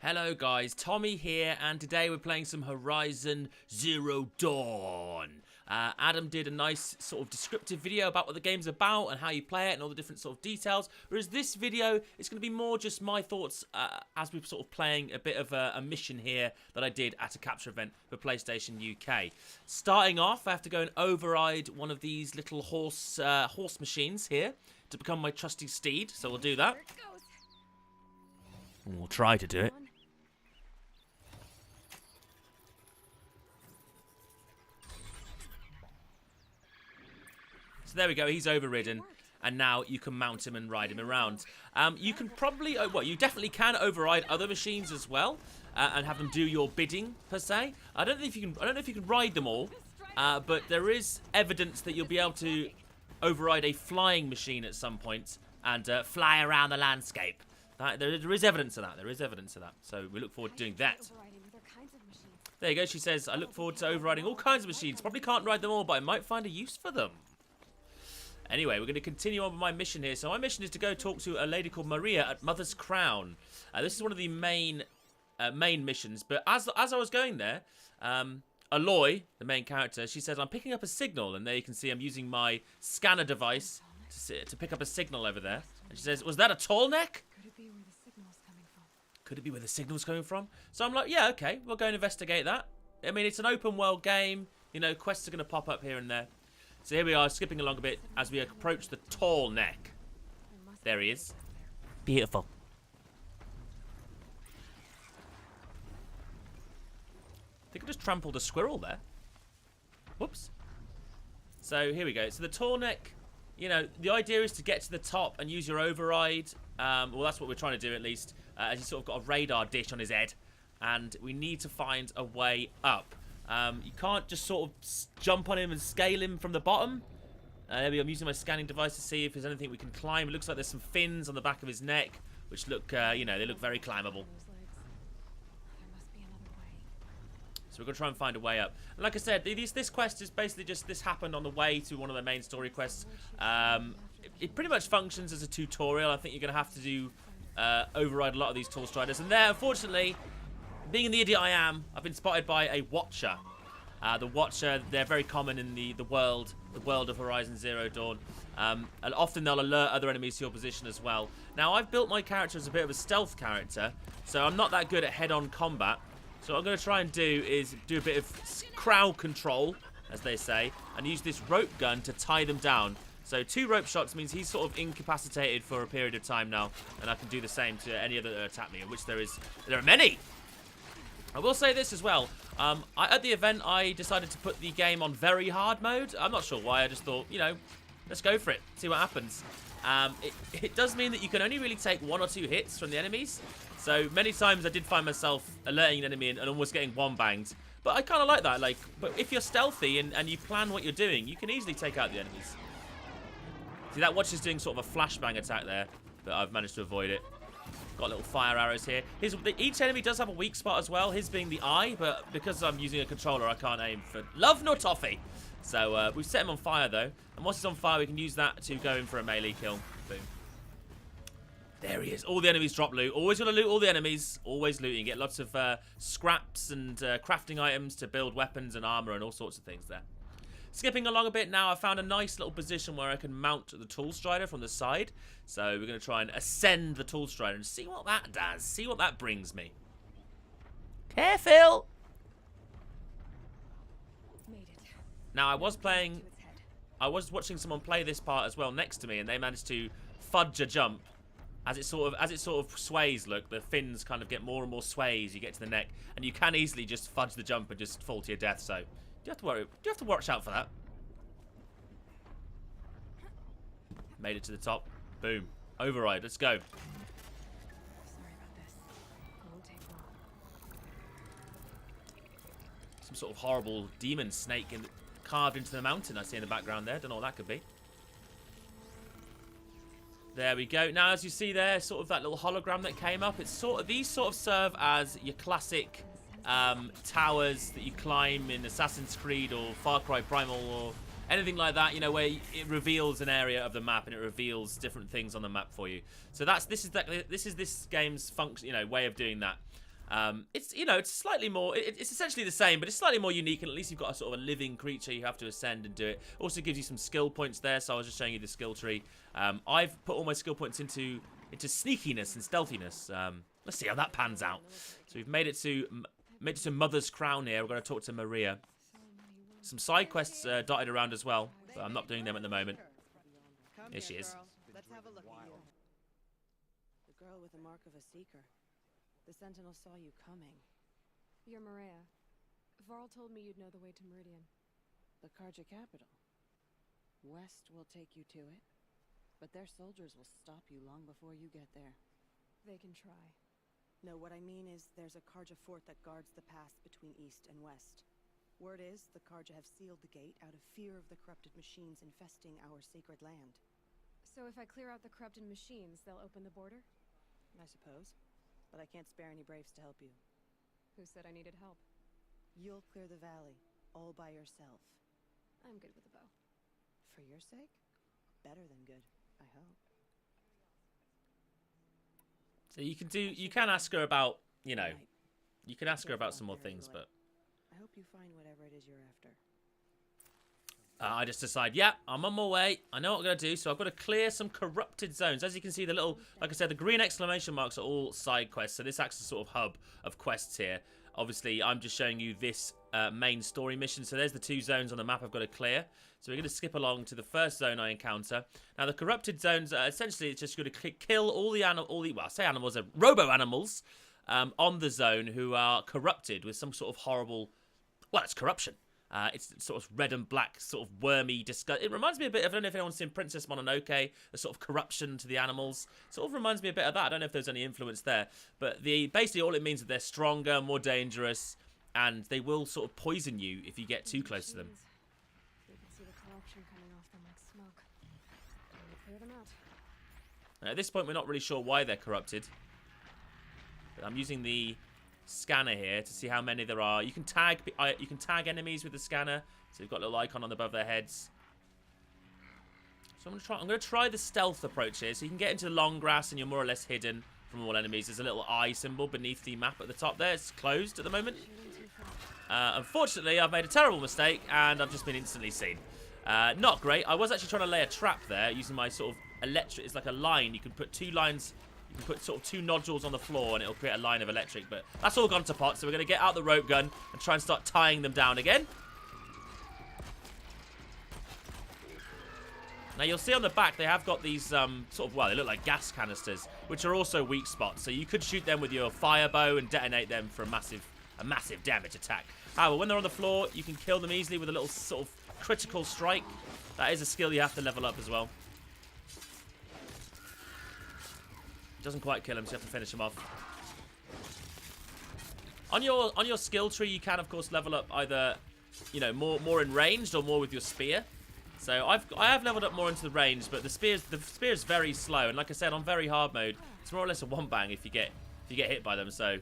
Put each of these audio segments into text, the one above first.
Hello guys, Tommy here, and today we're playing some Horizon Zero Dawn. Adam did a nice sort of descriptive video about what the game's about and how you play it and all the different sort of details, whereas this video is going to be more just my thoughts as we're sort of playing a bit of a mission here that I did at a capture event for PlayStation UK. Starting off, I have to go and override one of these little horse machines here to become my trusty steed, so we'll do that. We'll try to do it. So there we go, he's overridden, and now you can mount him and ride him around. You can probably, well, you definitely can override other machines as well, and have them do your bidding per se. I don't know if you can ride them all, but there is evidence that you'll be able to override a flying machine at some point and fly around the landscape. There is evidence of that. There is evidence of that. So we look forward to doing that. There you go. She says, I look forward to overriding all kinds of machines. Probably can't ride them all, but I might find a use for them. Anyway, we're going to continue on with my mission here. So my mission is to go talk to a lady called Maria at Mother's Crown. This is one of the main missions. But as I was going there, Aloy, the main character, she says, I'm picking up a signal. And there you can see I'm using my scanner device to pick up a signal over there. And she says, was that a tallneck? Could it be where the signal's coming from? So I'm like, yeah, okay, we'll go and investigate that. I mean, it's an open world game. You know, quests are going to pop up here and there. So here we are, skipping along a bit as we approach the tallneck. There he is. Beautiful. I think I just trampled a squirrel there. Whoops. So here we go. So the tallneck, you know, the idea is to get to the top and use your override. Well, that's what we're trying to do at least. As he's sort of got a radar dish on his head, and we need to find a way up. You can't just sort of jump on him and scale him from the bottom. I'm using my scanning device to see if there's anything we can climb. It looks like there's some fins on the back of his neck, which look, you know, they look very climbable. So we're going to try and find a way up. And like I said, this quest is basically just, this happened on the way to one of the main story quests. It pretty much functions as a tutorial. I think you're going to have to do override a lot of these tall striders. And there, unfortunately, being the idiot I am, I've been spotted by a Watcher. The Watcher, they're very common in the world of Horizon Zero Dawn. And often they'll alert other enemies to your position as well. Now, I've built my character as a bit of a stealth character, so I'm not that good at head-on combat. So what I'm going to try and do is do a bit of crowd control, as they say, and use this rope gun to tie them down. So 2 rope shots means he's sort of incapacitated for a period of time now, and I can do the same to any other that attack me, of which there are many. I will say this as well. At the event, I decided to put the game on very hard mode. I'm not sure why. I just thought, you know, let's go for it, see what happens. It does mean that you can only really take 1 or 2 hits from the enemies. So many times I did find myself alerting an enemy and almost getting one-banged. But I kind of like that. Like, but if you're stealthy and you plan what you're doing, you can easily take out the enemies. See, that Watcher's doing sort of a flashbang attack there, but I've managed to avoid it. Got little fire arrows here. Each enemy does have a weak spot as well, his being the eye, but because I'm using a controller, I can't aim for love nor toffee. So we've set him on fire, though. And once he's on fire, we can use that to go in for a melee kill. Boom. There he is. All the enemies drop loot. Always going to loot all the enemies. Always looting. Get lots of scraps and crafting items to build weapons and armor and all sorts of things there. Skipping along a bit now, I found a nice little position where I can mount the Tall Strider from the side. So we're going to try and ascend the Tall Strider and see what that does. See what that brings me. Careful! Now, I was watching someone play this part as well next to me, and they managed to fudge a jump. As it sort of sways, look, the fins kind of get more and more sway as you get to the neck. And you can easily just fudge the jump and just fall to your death, so... You have to watch out for that. Made it to the top. Boom. Override. Let's go. Sorry about this. It won't take long. Some sort of horrible demon snake carved into the mountain I see in the background there. Don't know what that could be. There we go. Now, as you see there, sort of that little hologram that came up. It's these sort of serve as your classic towers that you climb in Assassin's Creed or Far Cry Primal or anything like that, you know, where it reveals an area of the map and it reveals different things on the map for you. So this is this game's function, you know, way of doing that. It's, you know, it's slightly more, it's essentially the same, but it's slightly more unique, and at least you've got a sort of a living creature you have to ascend and do it. Also gives you some skill points there, so I was just showing you the skill tree. I've put all my skill points into sneakiness and stealthiness. Let's see how that pans out. So we've made it to Mother's Crown here. We're going to talk to Maria. Some side quests dotted around as well, but I'm not doing them at the moment. Here she is. Let's have a look at you. The girl with the mark of a seeker. The Sentinel saw you coming. You're Maria. Varl told me you'd know the way to Meridian. The Karja capital. West will take you to it, but their soldiers will stop you long before you get there. They can try. No, what I mean is there's a Karja fort that guards the pass between East and West. Word is the Karja have sealed the gate out of fear of the corrupted machines infesting our sacred land. So if I clear out the corrupted machines, they'll open the border? I suppose. But I can't spare any braves to help you. Who said I needed help? You'll clear the valley, all by yourself. I'm good with a bow. For your sake? Better than good, I hope. So you can ask her about, you know, you can ask her about some more things, but I hope you find whatever it is you're after. I just decide, yeah, I'm on my way. I know what I'm going to do, so I've got to clear some corrupted zones. As you can see, the little, like I said, the green exclamation marks are all side quests, so this acts as a sort of hub of quests here. Obviously, I'm just showing you this main story mission, so there's the 2 zones on the map I've got to clear. So we're going to skip along to the first zone I encounter. Now, the corrupted zones, essentially, it's just going to kill all the well, I say animals, robo-animals on the zone who are corrupted with some sort of horrible, well, it's corruption. It's sort of red and black, sort of wormy, disgust. It reminds me a bit of, I don't know if anyone's seen Princess Mononoke, the sort of corruption to the animals. Sort of reminds me a bit of that. I don't know if there's any influence there. But basically all it means is they're stronger, more dangerous, and they will sort of poison you if you get too close to them. You can see the corruption coming off them like smoke. Time to clear them out. At this point, we're not really sure why they're corrupted. But I'm using the scanner here to see how many there are. You can tag enemies with the scanner, so you've got a little icon on above their heads. So I'm going to try the stealth approach here, so you can get into the long grass and you're more or less hidden from all enemies. There's a little eye symbol beneath the map at the top there. It's closed at the moment. Unfortunately, I've made a terrible mistake and I've just been instantly seen. Not great. I was actually trying to lay a trap there using my sort of electric. It's like a line. You can put 2 lines. You can put sort of 2 nodules on the floor and it'll create a line of electric, but that's all gone to pot, so we're going to get out the rope gun and try and start tying them down again. Now you'll see on the back they have got these sort of, well, they look like gas canisters, which are also weak spots, so you could shoot them with your fire bow and detonate them for a massive damage attack. However, when they're on the floor, you can kill them easily with a little sort of critical strike. That is a skill you have to level up as well. Doesn't quite kill him, so you have to finish him off. On your skill tree, you can of course level up either, you know, more in ranged or more with your spear. So I have leveled up more into the range, but the spear is very slow, and like I said, on very hard mode, it's more or less a one bang if you get hit by them. So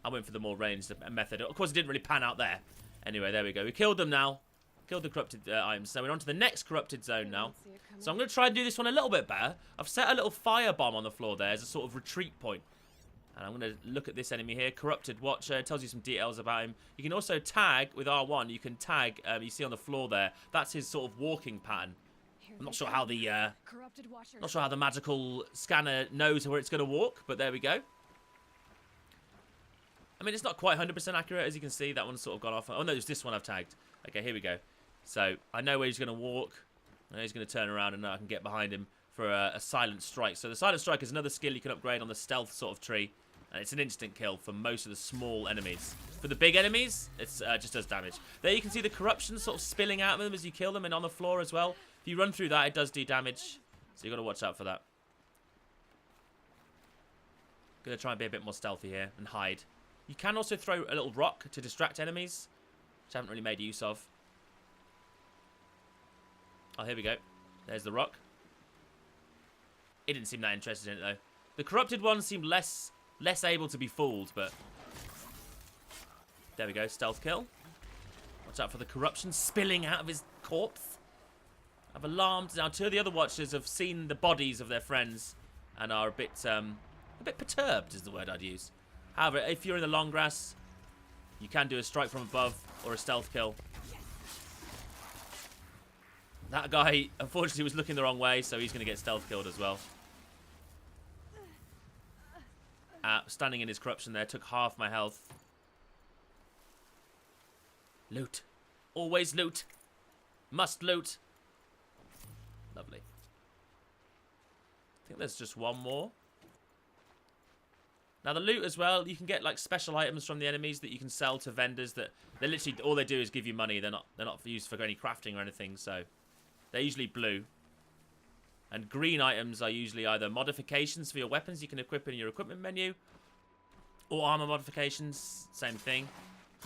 I went for the more ranged method. Of course, it didn't really pan out there. Anyway, there we go. We killed them now. Killed the corrupted items. So we're on to the next corrupted zone now. So I'm going to try and do this one a little bit better. I've set a little fire bomb on the floor there as a sort of retreat point. And I'm going to look at this enemy here. Corrupted Watcher. It tells you some details about him. You can also tag with R1. You can tag, you see on the floor there. That's his sort of walking pattern. I'm not sure how the magical scanner knows where it's going to walk, but there we go. I mean, it's not quite 100% accurate, as you can see. That one's sort of gone off. Oh, no, there's this one I've tagged. Okay, here we go. So, I know where he's going to walk. I know he's going to turn around, and I can get behind him for a silent strike. So, the silent strike is another skill you can upgrade on the stealth sort of tree. And it's an instant kill for most of the small enemies. For the big enemies, it just does damage. There you can see the corruption sort of spilling out of them as you kill them, and on the floor as well. If you run through that, it does do damage. So, you've got to watch out for that. Going to try and be a bit more stealthy here and hide. You can also throw a little rock to distract enemies, which I haven't really made use of. Oh, here we go. There's the rock. He didn't seem that interested in it, though. The corrupted ones seemed less able to be fooled, but... There we go, stealth kill. Watch out for the corruption spilling out of his corpse. I've alarmed. Now, 2 of the other watchers have seen the bodies of their friends and are a bit perturbed, is the word I'd use. However, if you're in the long grass, you can do a strike from above or a stealth kill. That guy, unfortunately, was looking the wrong way, so he's going to get stealth killed as well. Standing in his corruption there, took half my health. Loot. Always loot. Must loot. Lovely. I think there's just one more. Now the loot as well, you can get like special items from the enemies that you can sell to vendors that they literally all they do is give you money. They're not used for any crafting or anything, so they're usually blue. And green items are usually either modifications for your weapons you can equip in your equipment menu, or armor modifications, same thing.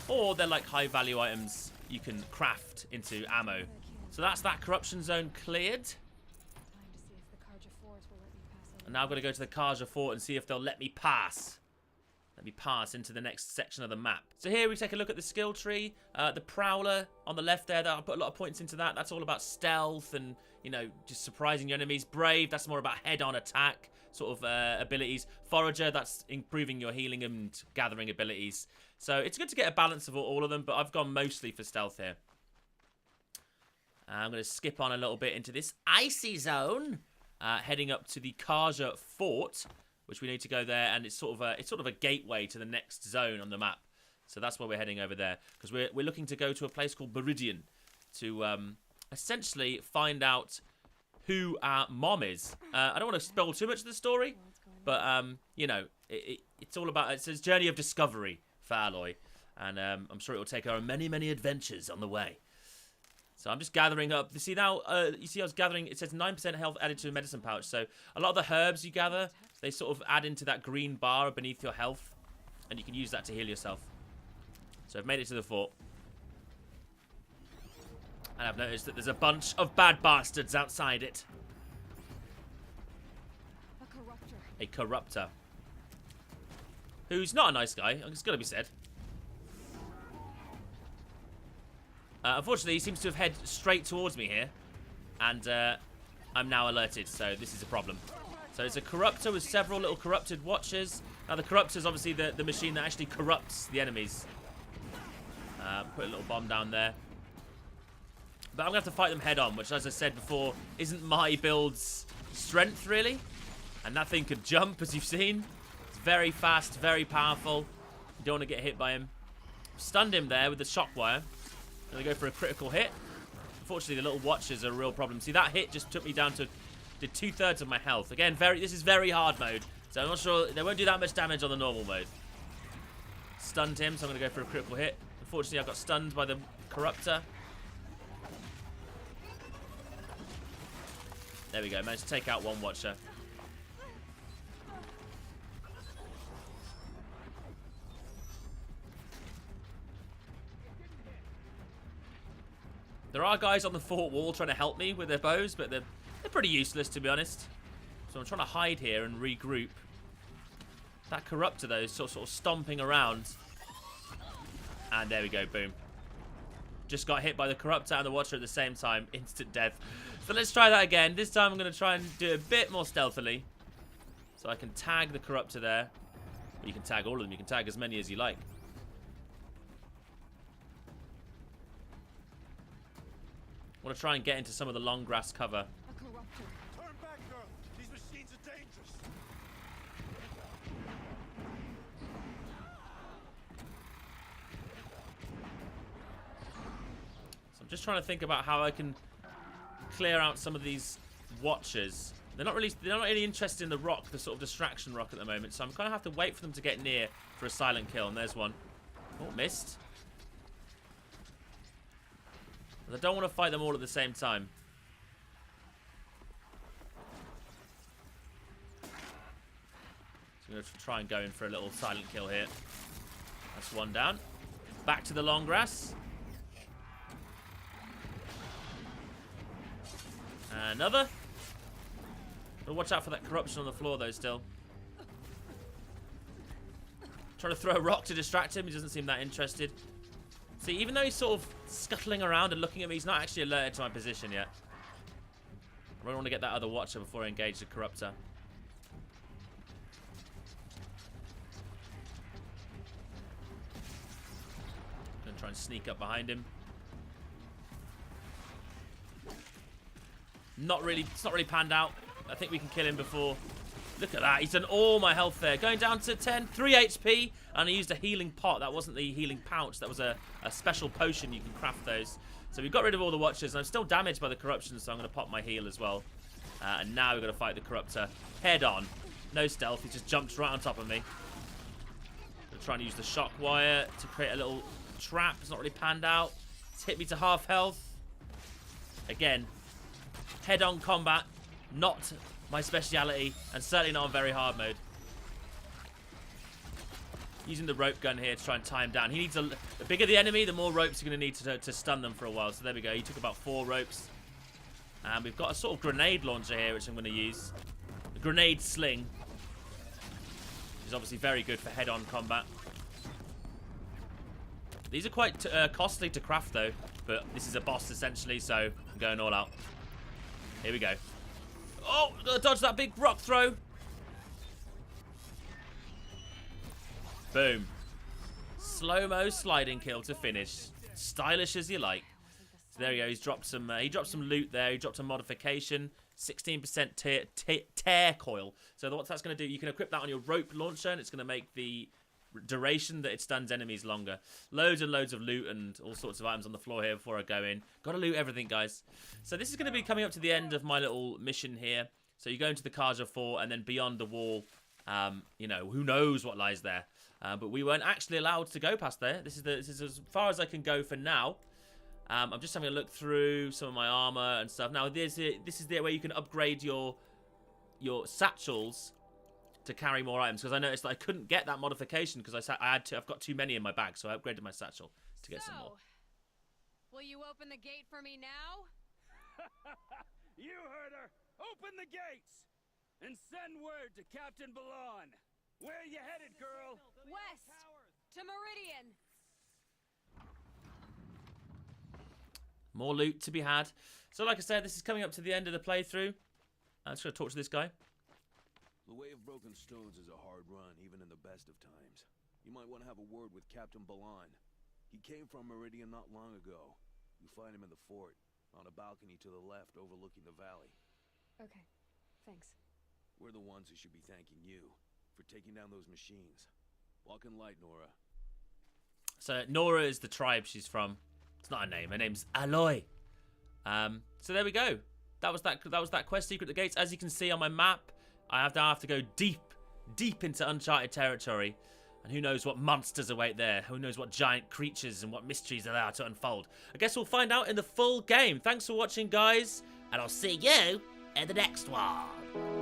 Or they're like high value items you can craft into ammo. So that's that corruption zone cleared. And now I've got to go to the Karja Fort and see if they'll let me pass. Let me pass into the next section of the map. So here we take a look at the skill tree. The Prowler on the left there, I put a lot of points into that. That's all about stealth and, you know, just surprising your enemies. Brave, that's more about head-on attack sort of abilities. Forager, that's improving your healing and gathering abilities. So it's good to get a balance of all of them, but I've gone mostly for stealth here. I'm going to skip on a little bit into this icy zone. Heading up to the Karja Fort, which we need to go there, and it's sort of a gateway to the next zone on the map. So that's why we're heading over there, because we're looking to go to a place called Beridian to essentially find out who our mom is. I don't want to spoil too much of the story, but you know, it's all about it's journey of discovery for Aloy, and I'm sure it will take her on many, many adventures on the way. So I'm just gathering up. You see now, you see I was gathering, it says 9% health added to a medicine pouch. So a lot of the herbs you gather, they sort of add into that green bar beneath your health. And you can use that to heal yourself. So I've made it to the fort. And I've noticed that there's a bunch of bad bastards outside it. A corruptor. A corruptor. Who's not a nice guy, it's got to be said. Unfortunately, he seems to have headed straight towards me here. And I'm now alerted, so this is a problem. So it's a corruptor with several little corrupted watchers. Now the corruptor is obviously the machine that actually corrupts the enemies. Put a little bomb down there. But I'm going to have to fight them head on, which, as I said before, isn't my build's strength, really. And that thing could jump, as you've seen. It's very fast, very powerful. You don't want to get hit by him. Stunned him there with the shock wire. Gonna go for a critical hit. Unfortunately, the little watchers are a real problem. See, that hit just took me down to 2/3 of my health. Again, this is very hard mode, so I'm not sure they won't do that much damage on the normal mode. Stunned him, so I'm gonna go for a critical hit. Unfortunately, I got stunned by the corruptor. There we go. Managed to take out one watcher. There are guys on the fort wall trying to help me with their bows, but they're pretty useless, to be honest. So I'm trying to hide here and regroup. That corruptor, though, is sort of stomping around. And there we go, boom. Just got hit by the corruptor and the watcher at the same time. Instant death. So let's try that again. This time I'm going to try and do it a bit more stealthily. So I can tag the corruptor there. Or you can tag all of them. You can tag as many as you like. I want to try and get into some of the long grass cover. A corruptor. Turn back, girl. These machines are dangerous. So I'm just trying to think about how I can clear out some of these watchers. They're not really interested in the rock, the sort of distraction rock at the moment. So I'm going to have to wait for them to get near for a silent kill. And there's one. Oh, missed. I don't want to fight them all at the same time. So I'm going to try and go in for a little silent kill here. That's one down. Back to the long grass. Another. But watch out for that corruption on the floor, though, still. Trying to throw a rock to distract him. He doesn't seem that interested. See, even though he's sort of scuttling around and looking at me, he's not actually alerted to my position yet. I really want to get that other watcher before I engage the corruptor. going to try and sneak up behind him. It's not really panned out. I think we can kill him before. Look at that. He's done all my health there. Going down to 10. 3 HP. And I used a healing pot. That wasn't the healing pouch. That was a special potion. You can craft those. So we got rid of all the watchers. And I'm still damaged by the corruption. So I'm going to pop my heal as well. And now we're going to fight the corruptor head on. No stealth. He just jumps right on top of me. I'm trying to use the shock wire to create a little trap. It's not really panned out. It's hit me to half health. Again. Head-on combat, not my speciality, and certainly not on very hard mode. Using the rope gun here to try and tie him down. He needs the bigger the enemy, the more ropes you're going to need to stun them for a while. So there we go. He took about 4 ropes. And we've got a sort of grenade launcher here, which I'm going to use. The grenade sling. Which is obviously very good for head-on combat. These are quite costly to craft, though. But this is a boss, essentially, so I'm going all out. Here we go. Oh, gotta dodge that big rock throw. Boom. Slow-mo sliding kill to finish. Stylish as you like. So there you go. He's dropped some. He dropped some loot there. He dropped a modification. 16% tear coil. So what that's going to do, you can equip that on your rope launcher, and it's going to make the duration that it stuns enemies longer. Loads and loads of loot and all sorts of items on the floor here before I go in. Gotta loot everything, guys. So this is going to be coming up to the end of my little mission here. So you go into the Carja Fort, and then beyond the wall, you know, who knows what lies there. But we weren't actually allowed to go past there. This is as far as I can go for now. I'm just having a look through some of my armor and stuff. Now, this is the way you can upgrade your satchels to carry more items, because I noticed that I couldn't get that modification because I've got too many in my bag, so I upgraded my satchel to get some more. Will you open the gate for me now? You heard her. Open the gates and send word to Captain Balon. Where are you headed, girl? West to Meridian. More loot to be had. So like I said, this is coming up to the end of the playthrough. I'm just going to talk to this guy. The Way of Broken Stones is a hard run, even in the best of times. You might want to have a word with Captain Balon. He came from Meridian not long ago. You find him in the fort, on a balcony to the left overlooking the valley. Okay, thanks. We're the ones who should be thanking you for taking down those machines. Walk in light, Nora. So Nora is the tribe she's from. It's not her name. Her name's Aloy. So there we go. That was that quest, Secret the Gates. As you can see on my map, I have to go deep into uncharted territory. And who knows what monsters await there. Who knows what giant creatures and what mysteries are there to unfold. I guess we'll find out in the full game. Thanks for watching, guys. And I'll see you in the next one.